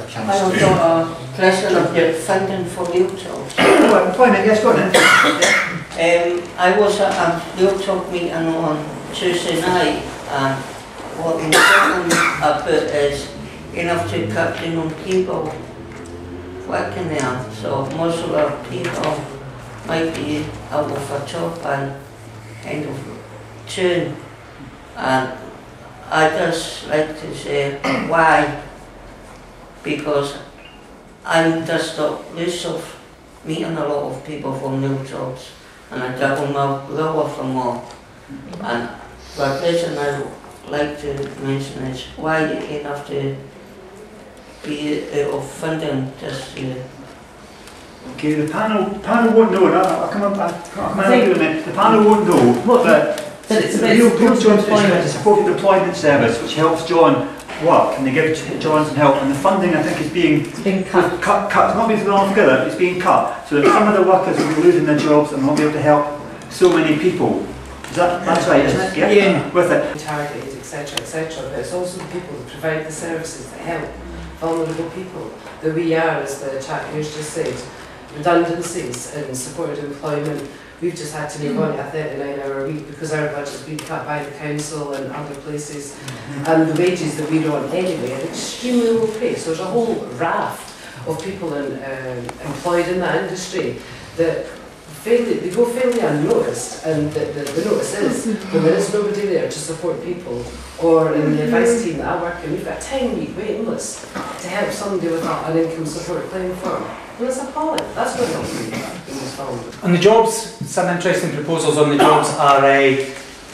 a chance I to... got a question about funding for wheelchairs. Oh, employment, yes, go on then. I was at a wheelchair meeting on Tuesday night, and what we're talking about is enough to cut down on people working there. So most of our people might be out of a job and kind of tune. And I just like to say why, because I'm just used to meeting a lot of people from new jobs, and I get on well with them all. And the reason I like to mention is why you have to be out of funding just to... Okay, the panel won't know, and I'll come up, the panel won't know, but it's the wheelchair is a supported employment service which helps John work, and they give John some help, and the funding I think is being cut, not being thrown altogether, it's being cut, so that some of the workers will be losing their jobs and won't be able to help so many people. That's right, isn't it? Yeah. With it. Targeted, etc., but it's also the people that provide the services that help vulnerable people. That we are, as the chap here's just said, redundancies in supported employment. We've just had to move on to a 39-hour week because our budget's been cut by the council and other places, and the wages that we're on anyway are extremely low pay. So there's a whole raft of people employed in that industry that they go fairly unnoticed, and the notice is when there is nobody there to support people, or in the advice team that I work in, we've got a 10-week waiting list to help somebody with an income support claim form. Well, it's appalling. That's what helps me in this film. On the jobs, some interesting proposals on the jobs are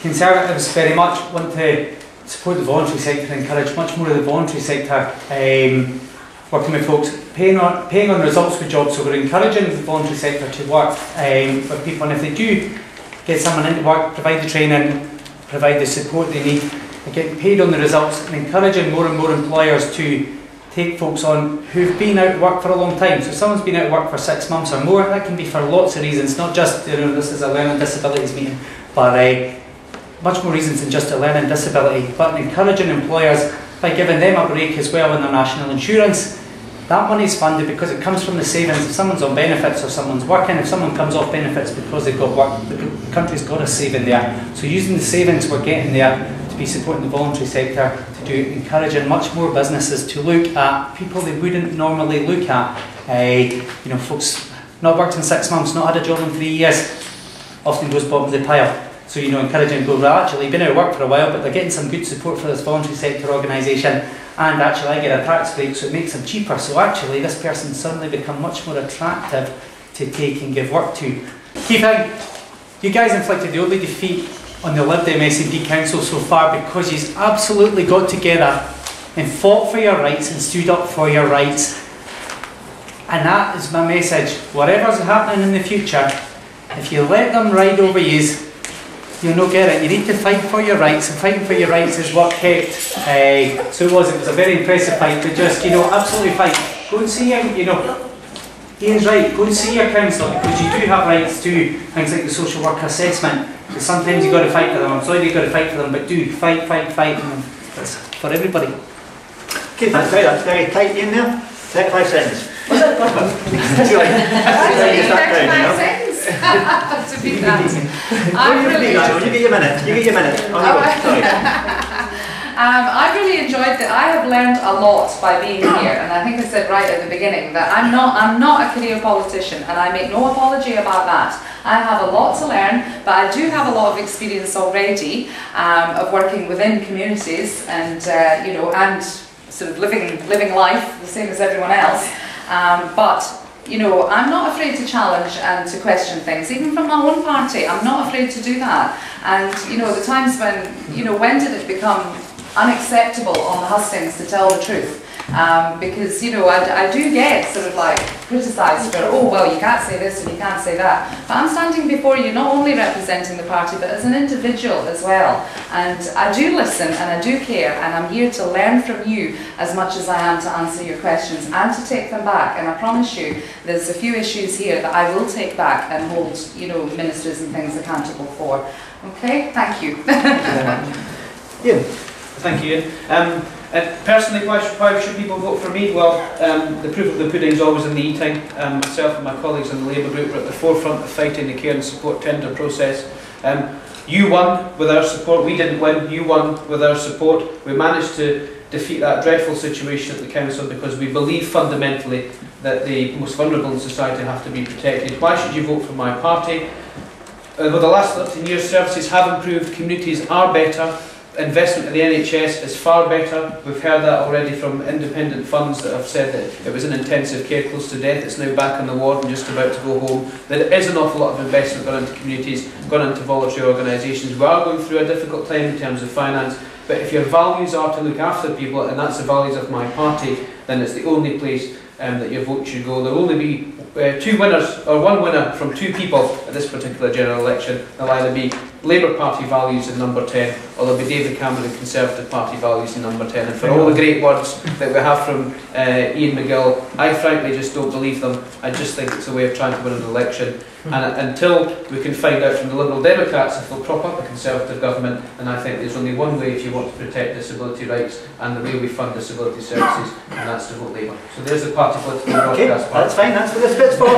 Conservatives very much want to support the voluntary sector, encourage much more of the voluntary sector, working with folks, paying on results with jobs. So we're encouraging the voluntary sector to work with people, and if they do get someone into work, provide the training, provide the support they need, they're getting paid on the results, and encouraging more and more employers to take folks on who've been out of work for a long time. So someone's been out of work for 6 months or more, that can be for lots of reasons, not just, this is a learning disabilities meeting, but much more reasons than just a learning disability, but encouraging employers by giving them a break as well in their national insurance. That money is funded because it comes from the savings. If someone's on benefits or someone's working, if someone comes off benefits because they've got work, the country's got a saving there. So using the savings we're getting there to be supporting the voluntary sector, to do encouraging much more businesses to look at people they wouldn't normally look at. Folks not worked in 6 months, not had a job in 3 years, often goes bottom of the pile. So encouraging go, well, actually been out of work for a while, but they're getting some good support for this voluntary sector organisation, and actually I get a tax break, so it makes them cheaper. So actually this person suddenly become much more attractive to take and give work to. Key thing, you guys inflicted the only defeat on the Lib Dem SNP Council so far because you've absolutely got together and fought for your rights and stood up for your rights. And that is my message. Whatever's happening in the future, if you let them ride over yous, you'll not get it. You need to fight for your rights, and fighting for your rights is what kept. So it was a very impressive fight, but just, absolutely fight. Go and see him, Ian's right, go and see your counsellor, because you do have rights to things like the social worker assessment. So sometimes you've got to fight for them. I'm sorry you've got to fight for them, but do fight, and that's for everybody. Okay, that's very tight in there. 35 seconds. Was it? 35 seconds to beat that. You get your minute. I really enjoyed that. I have learned a lot by being here, and I think I said right at the beginning that I'm not a career politician, and I make no apology about that. I have a lot to learn, but I do have a lot of experience already of working within communities and and sort of living life the same as everyone else. I'm not afraid to challenge and to question things, even from my own party. I'm not afraid to do that. And the times when did it become unacceptable on the hustings to tell the truth? Because I do get sort of like criticised for, oh well, you can't say this and you can't say that, but I'm standing before you not only representing the party but as an individual as well, and I do listen and I do care, and I'm here to learn from you as much as I am to answer your questions and to take them back. And I promise you there's a few issues here that I will take back and hold ministers and things accountable for. Okay, thank you. Yeah. Thank you, Ian. Personally, why should people vote for me? Well, the proof of the pudding is always in the eating. Myself and my colleagues in the Labour group were at the forefront of fighting the care and support tender process. You won with our support. We didn't win. You won with our support. We managed to defeat that dreadful situation at the council because we believe fundamentally that the most vulnerable in society have to be protected. Why should you vote for my party? Over the last 13 years, services have improved, communities are better, investment in the NHS is far better. We've heard that already from independent funds that have said that it was in intensive care close to death. It's now back on the ward and just about to go home. There is an awful lot of investment gone into communities, gone into voluntary organisations. We are going through a difficult time in terms of finance, but if your values are to look after people, and that's the values of my party, then it's the only place that your vote should go. There will only be two winners, or one winner from two people at this particular general election. There'll either be Labour Party values in number 10, or there'll be David Cameron Conservative Party values in number 10. And for all the great words that we have from Ian McGill, I frankly just don't believe them. I just think it's a way of trying to win an election. And until we can find out from the Liberal Democrats if they'll prop up a Conservative government, and I think there's only one way if you want to protect disability rights and the way we fund disability services, and that's to vote Labour. So there's the party political broadcast. That's fine, that's what this bit's for.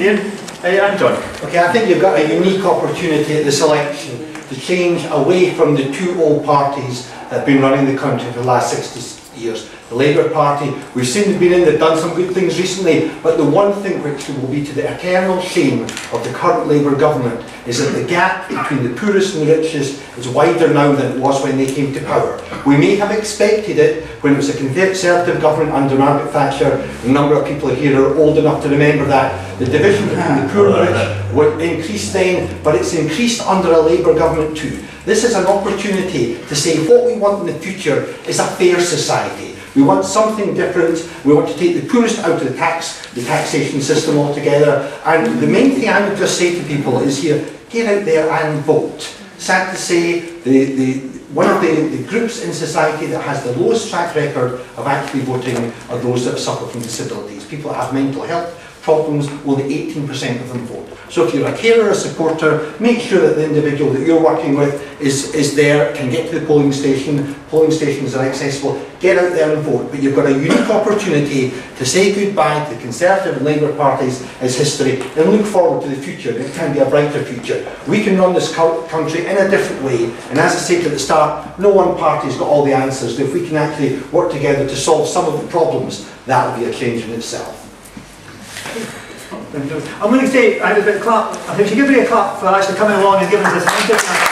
Ian, and John. Okay, I think you've got a unique opportunity at this election to change away from the two old parties that have been running the country for the last 60 years. The Labour Party, we've seen they've been in, they've done some good things recently, but the one thing which will be to the eternal shame of the current Labour government is that the gap between the poorest and the richest is wider now than it was when they came to power. We may have expected it when it was a Conservative government under Margaret Thatcher. A number of people here are old enough to remember that. The division between the poor and rich would increase then, but it's increased under a Labour government too. This is an opportunity to say what we want in the future is a fair society. We want something different. We want to take the poorest out of the taxation system altogether. And the main thing I would just say to people is here, get out there and vote. Sad to say, one of the groups in society that has the lowest track record of actually voting are those that suffer from disabilities. People that have mental health problems, only 18% of them vote. So if you're a carer or a supporter, make sure that the individual that you're working with is there, can get to the polling station. Polling stations are accessible. Get out there and vote. But you've got a unique opportunity to say goodbye to the Conservative and Labour parties as history and look forward to the future. It can be a brighter future. We can run this country in a different way. And as I said at the start, no one party's got all the answers. If we can actually work together to solve some of the problems, that will be a change in itself. I'm going to say, I have a bit of clap. I think you give me a clap for actually coming along and giving us this.